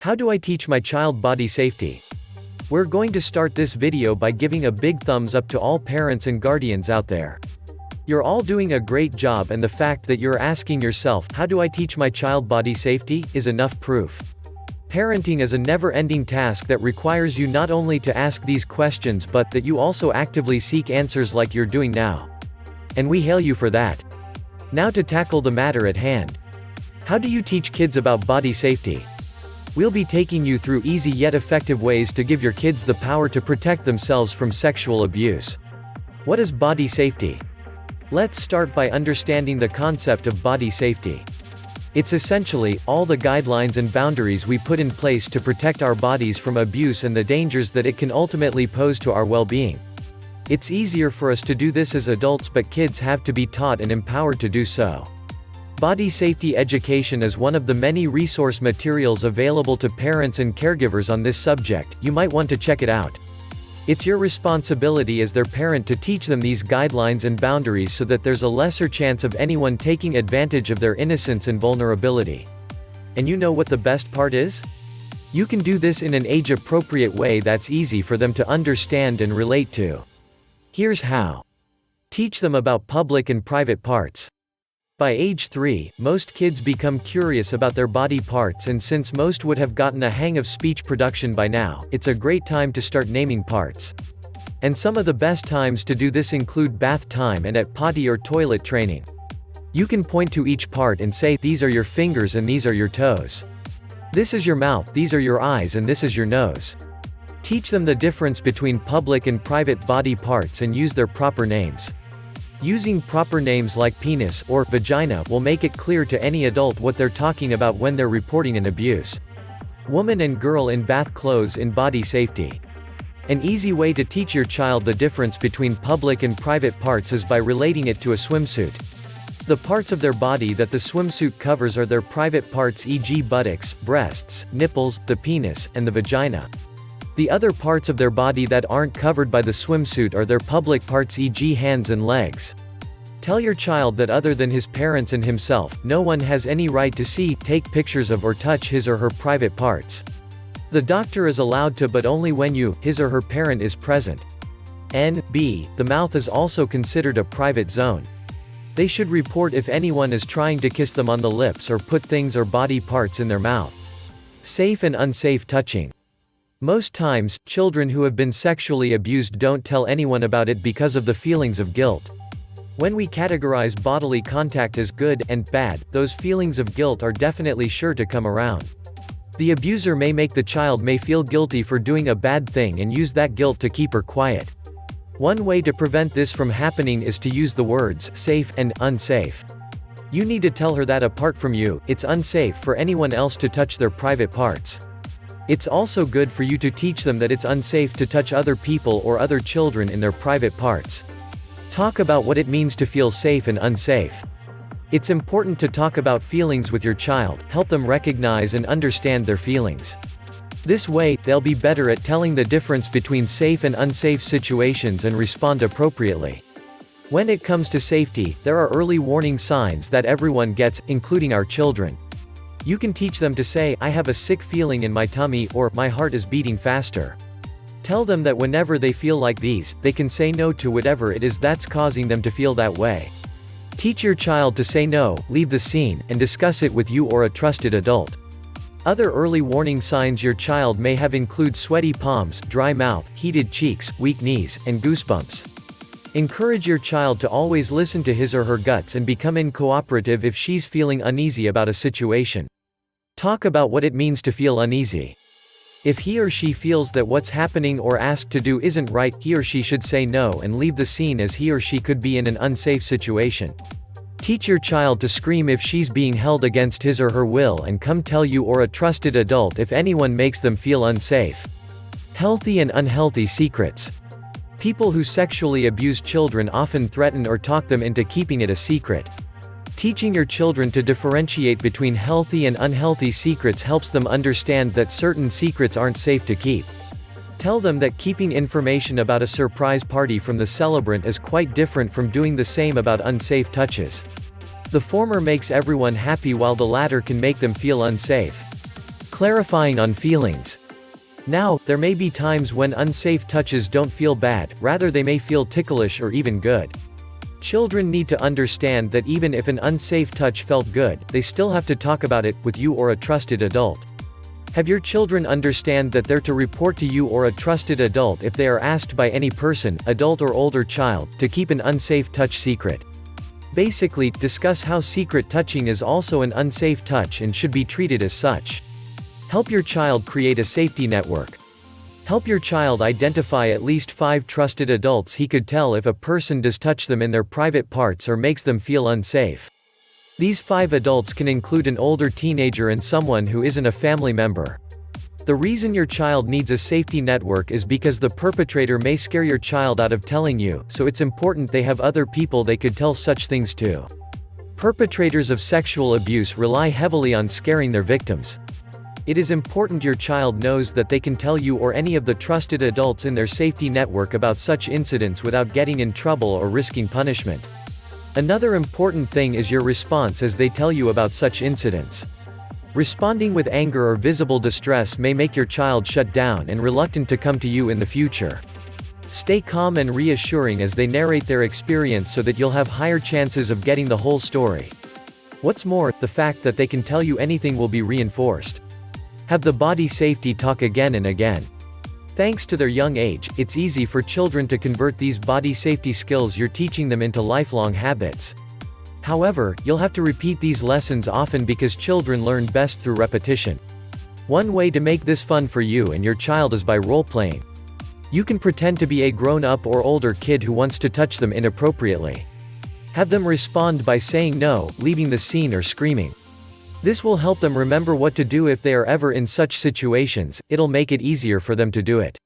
How do I teach my child body safety? We're going to start this video by giving a big thumbs up to all parents and guardians out there. You're all doing a great job, and the fact that you're asking yourself, how do I teach my child body safety, is enough proof. Parenting is a never-ending task that requires you not only to ask these questions but that you also actively seek answers like you're doing now. And we hail you for that. Now to tackle the matter at hand. How do you teach kids about body safety? We'll be taking you through easy yet effective ways to give your kids the power to protect themselves from sexual abuse. What is body safety? Let's start by understanding the concept of body safety. It's essentially all the guidelines and boundaries we put in place to protect our bodies from abuse and the dangers that it can ultimately pose to our well-being. It's easier for us to do this as adults, but kids have to be taught and empowered to do so. Body safety education is one of the many resource materials available to parents and caregivers on this subject. You might want to check it out. It's your responsibility as their parent to teach them these guidelines and boundaries so that there's a lesser chance of anyone taking advantage of their innocence and vulnerability. And you know what the best part is? You can do this in an age-appropriate way that's easy for them to understand and relate to. Here's how. Teach them about public and private parts. By age 3, most kids become curious about their body parts, and since most would have gotten a hang of speech production by now, it's a great time to start naming parts. And some of the best times to do this include bath time and at potty or toilet training. You can point to each part and say, these are your fingers and these are your toes. This is your mouth, these are your eyes, and this is your nose. Teach them the difference between public and private body parts and use their proper names. Using proper names like penis or vagina will make it clear to any adult what they're talking about when they're reporting an abuse. Woman and girl in bath clothes in body safety. An easy way to teach your child the difference between public and private parts is by relating it to a swimsuit. The parts of their body that the swimsuit covers are their private parts, e.g. buttocks, breasts, nipples, the penis, and the vagina. The other parts of their body that aren't covered by the swimsuit are their public parts, e.g. hands and legs. Tell your child that other than his parents and himself, no one has any right to see, take pictures of, or touch his or her private parts. The doctor is allowed to, but only when you, his or her parent, is present. N.B. The mouth is also considered a private zone. They should report if anyone is trying to kiss them on the lips or put things or body parts in their mouth. Safe and unsafe touching. Most times, children who have been sexually abused don't tell anyone about it because of the feelings of guilt. When we categorize bodily contact as good and bad, those feelings of guilt are definitely sure to come around. The abuser may make the child feel guilty for doing a bad thing and use that guilt to keep her quiet. One way to prevent this from happening is to use the words safe and unsafe. You need to tell her that apart from you, it's unsafe for anyone else to touch their private parts. It's also good for you to teach them that it's unsafe to touch other people or other children in their private parts. Talk about what it means to feel safe and unsafe. It's important to talk about feelings with your child, help them recognize and understand their feelings. This way, they'll be better at telling the difference between safe and unsafe situations and respond appropriately. When it comes to safety, there are early warning signs that everyone gets, including our children. You can teach them to say, I have a sick feeling in my tummy, or my heart is beating faster. Tell them that whenever they feel like these, they can say no to whatever it is that's causing them to feel that way. Teach your child to say no, leave the scene, and discuss it with you or a trusted adult. Other early warning signs your child may have include sweaty palms, dry mouth, heated cheeks, weak knees, and goosebumps. Encourage your child to always listen to his or her guts and become cooperative if she's feeling uneasy about a situation. Talk about what it means to feel uneasy. If he or she feels that what's happening or asked to do isn't right, he or she should say no and leave the scene, as he or she could be in an unsafe situation. Teach your child to scream if she's being held against his or her will, and come tell you or a trusted adult if anyone makes them feel unsafe. Healthy and unhealthy secrets. People who sexually abuse children often threaten or talk them into keeping it a secret. Teaching your children to differentiate between healthy and unhealthy secrets helps them understand that certain secrets aren't safe to keep. Tell them that keeping information about a surprise party from the celebrant is quite different from doing the same about unsafe touches. The former makes everyone happy while the latter can make them feel unsafe. Clarifying on feelings. Now, there may be times when unsafe touches don't feel bad, rather they may feel ticklish or even good. Children need to understand that even if an unsafe touch felt good, they still have to talk about it with you or a trusted adult. Have your children understand that they're to report to you or a trusted adult if they are asked by any person, adult or older child, to keep an unsafe touch secret. Basically, discuss how secret touching is also an unsafe touch and should be treated as such. Help your child create a safety network. Help your child identify at least 5 trusted adults he could tell if a person does touch them in their private parts or makes them feel unsafe. These 5 adults can include an older teenager and someone who isn't a family member. The reason your child needs a safety network is because the perpetrator may scare your child out of telling you, so it's important they have other people they could tell such things to. Perpetrators of sexual abuse rely heavily on scaring their victims. It is important your child knows that they can tell you or any of the trusted adults in their safety network about such incidents without getting in trouble or risking punishment. Another important thing is your response as they tell you about such incidents. Responding with anger or visible distress may make your child shut down and reluctant to come to you in the future. Stay calm and reassuring as they narrate their experience so that you'll have higher chances of getting the whole story. What's more, the fact that they can tell you anything will be reinforced. Have the body safety talk again and again. Thanks to their young age, it's easy for children to convert these body safety skills you're teaching them into lifelong habits. However, you'll have to repeat these lessons often because children learn best through repetition. One way to make this fun for you and your child is by role-playing. You can pretend to be a grown-up or older kid who wants to touch them inappropriately. Have them respond by saying no, leaving the scene or screaming. This will help them remember what to do if they are ever in such situations. It'll make it easier for them to do it.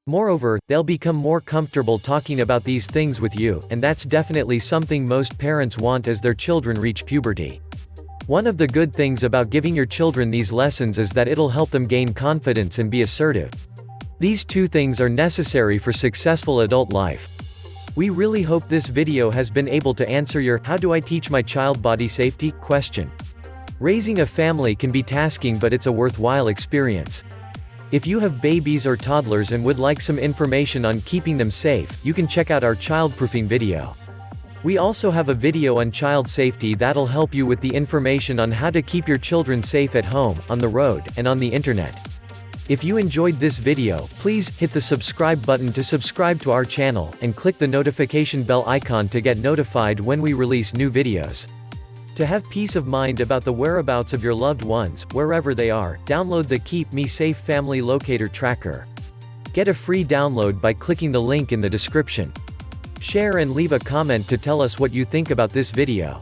Moreover, they'll become more comfortable talking about these things with you, and that's definitely something most parents want as their children reach puberty. One of the good things about giving your children these lessons is that it'll help them gain confidence and be assertive. These 2 things are necessary for successful adult life. We really hope this video has been able to answer your "How do I teach my child body safety?" question. Raising a family can be tasking, but it's a worthwhile experience. If you have babies or toddlers and would like some information on keeping them safe, you can check out our childproofing video. We also have a video on child safety that'll help you with the information on how to keep your children safe at home, on the road, and on the internet. If you enjoyed this video, please hit the subscribe button to subscribe to our channel, and click the notification bell icon to get notified when we release new videos. To have peace of mind about the whereabouts of your loved ones, wherever they are, download the Keep Me Safe Family Locator Tracker. Get a free download by clicking the link in the description. Share and leave a comment to tell us what you think about this video.